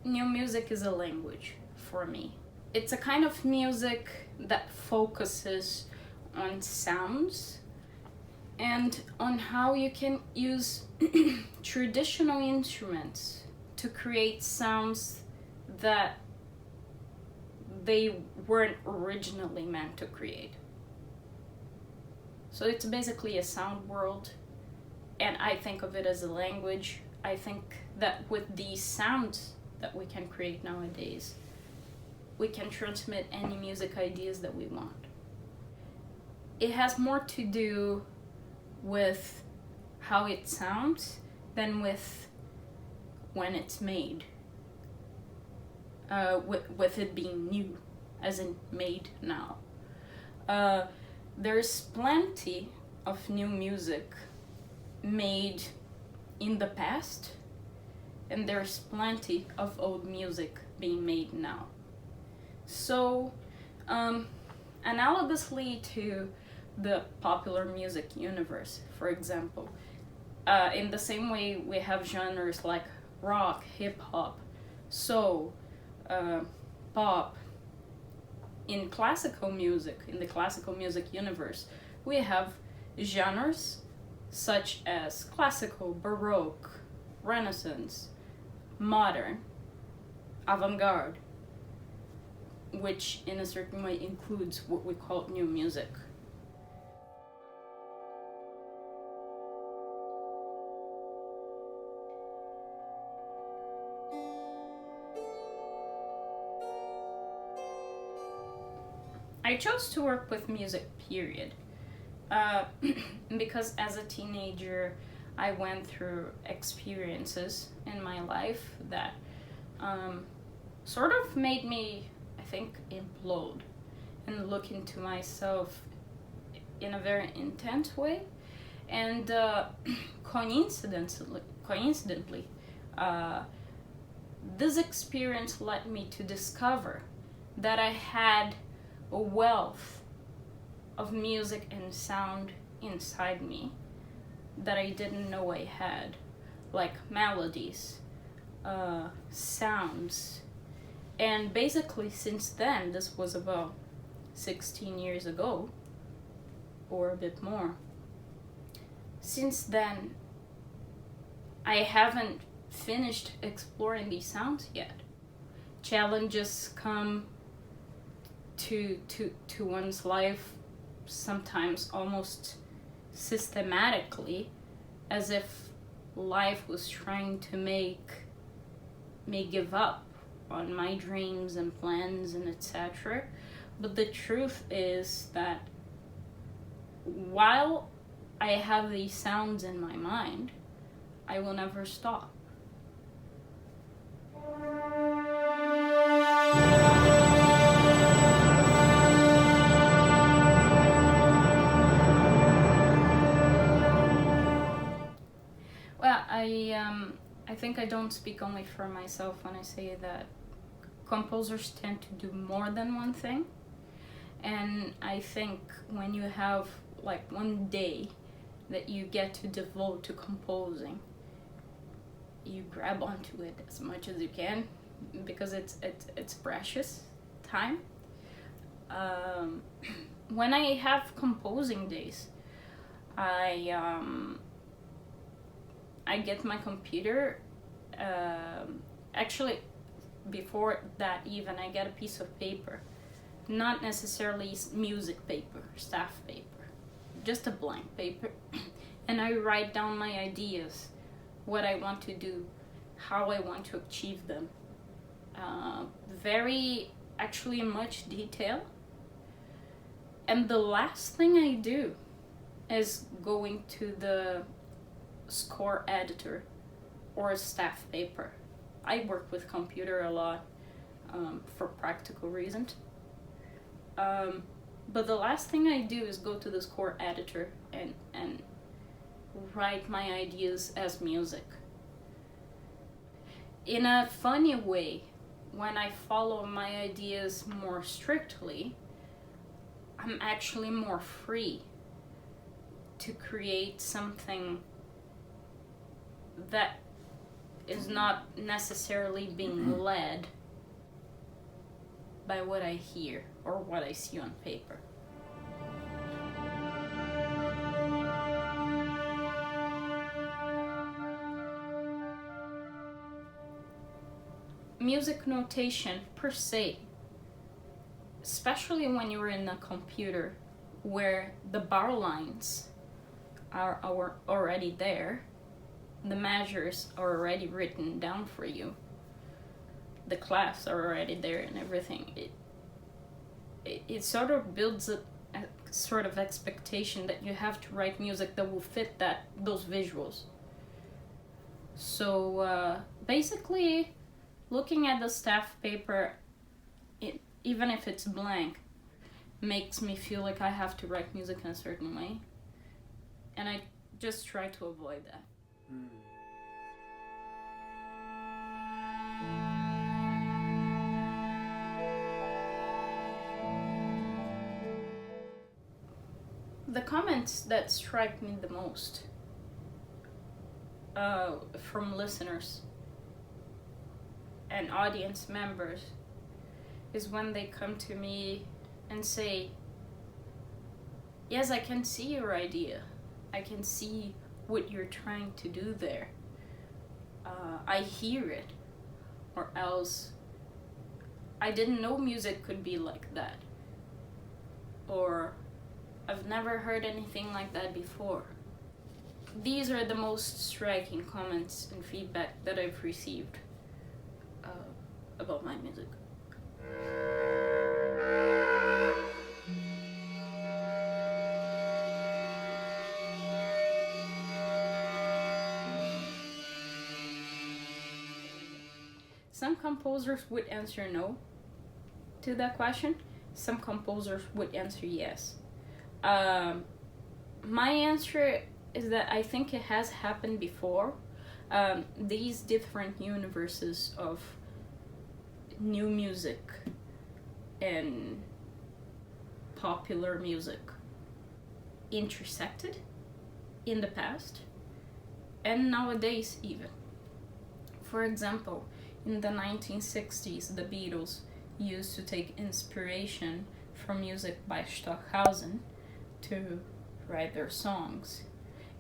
new music is a language for me. It's a kind of music that focuses on sounds and on how you can use traditional instruments to create sounds that they weren't originally meant to create. So it's basically a sound world, and I think of it as a language. I think that with these sounds that we can create nowadays, we can transmit any music ideas that we want. It has more to do with how it sounds than with when it's made. With it being new, as in made now. There's plenty of new music made in the past, and there's plenty of old music being made now. So, analogously to the popular music universe, for example, in the same way we have genres like rock, hip-hop, soul, pop. In classical music, in the classical music universe, we have genres such as classical, baroque, renaissance, modern, avant-garde, which in a certain way includes what we call new music. I chose to work with music, period, because as a teenager I went through experiences in my life that sort of made me, I think, implode and look into myself in a very intense way. And coincidentally, this experience led me to discover that I had a wealth of music and sound inside me that I didn't know I had, like melodies, sounds. And basically since then, this was about 16 years ago, or a bit more, since then I haven't finished exploring these sounds yet. Challenges come to one's life sometimes almost systematically, as if life was trying to make me give up on my dreams and plans and etc. But the truth is that while I have these sounds in my mind, I will never stop. I think I don't speak only for myself when I say that composers tend to do more than one thing. And I think when you have like one day that you get to devote to composing, you grab onto it as much as you can, because it's precious time. When I have composing days, I get my computer. Actually, before that even, I get a piece of paper, not necessarily music paper, staff paper, just a blank paper, and I write down my ideas, what I want to do, how I want to achieve them. Very, actually, much detail. And the last thing I do is going to the score editor or a staff paper. I work with computer a lot for practical reasons. But the last thing I do is go to the score editor and write my ideas as music. In a funny way, when I follow my ideas more strictly, I'm actually more free to create something that is not necessarily being led by what I hear or what I see on paper. Music notation per se, especially when you're in a computer where the bar lines are already there, the measures are already written down for you, the clefs are already there and everything, it sort of builds a sort of expectation that you have to write music that will fit those visuals. So basically, looking at the staff paper, even if it's blank, makes me feel like I have to write music in a certain way. And I just try to avoid that. The comments that strike me the most from listeners and audience members is when they come to me and say, yes, I can see your idea. I can see what you're trying to do there. I hear it. Or else, I didn't know music could be like that. Or, I've never heard anything like that before. These are the most striking comments and feedback that I've received about my music. Some composers would answer no to that question. Some composers would answer yes. My answer is that I think it has happened before. These different universes of new music and popular music intersected in the past and nowadays even. For example, in the 1960s, the Beatles used to take inspiration from music by Stockhausen to write their songs.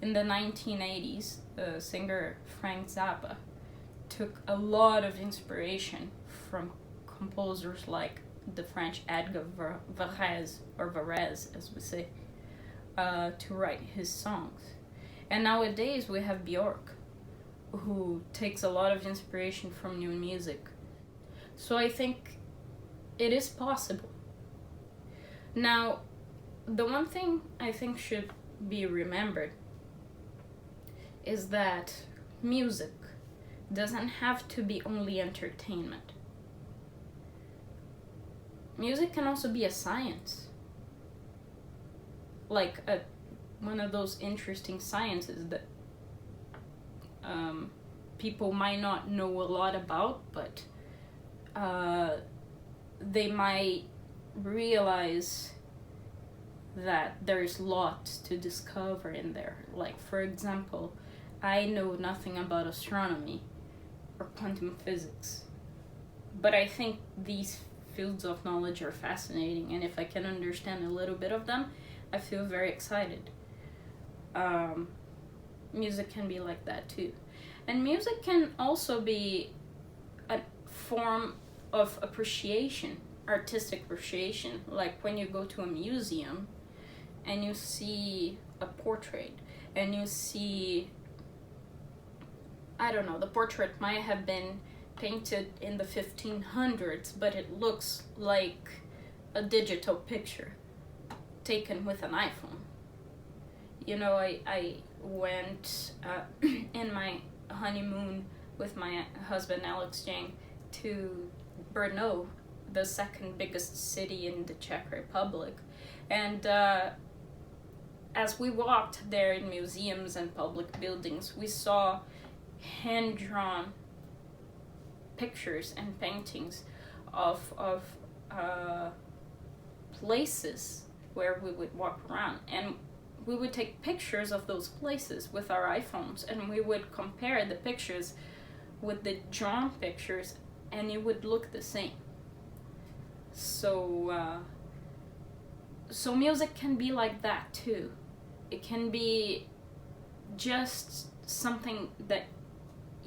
In the 1980s, the singer Frank Zappa took a lot of inspiration from composers like the French Edgard Varèse, or Varèse as we say, to write his songs. And nowadays we have Björk, who takes a lot of inspiration from new music. So I think it is possible. Now, the one thing I think should be remembered is that music doesn't have to be only entertainment. Music can also be a science. Like one of those interesting sciences that people might not know a lot about, but they might realize that there's lots to discover in there. Like, for example, I know nothing about astronomy or quantum physics, but I think these fields of knowledge are fascinating, and if I can understand a little bit of them, I feel very excited. Music can be like that too. And music can also be a form of appreciation, artistic appreciation. Like when you go to a museum and you see a portrait and you see, I don't know, the portrait might have been painted in the 1500s, but it looks like a digital picture taken with an iPhone. You know, I went in my honeymoon with my husband Alex Jang to Brno, the second biggest city in the Czech Republic, and as we walked there in museums and public buildings, we saw hand-drawn pictures and paintings of places where we would walk around, and we would take pictures of those places with our iPhones, and we would compare the pictures with the drawn pictures and it would look the same. So so music can be like that too. It can be just something that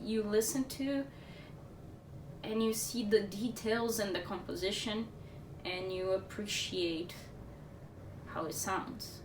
you listen to and you see the details in the composition and you appreciate how it sounds.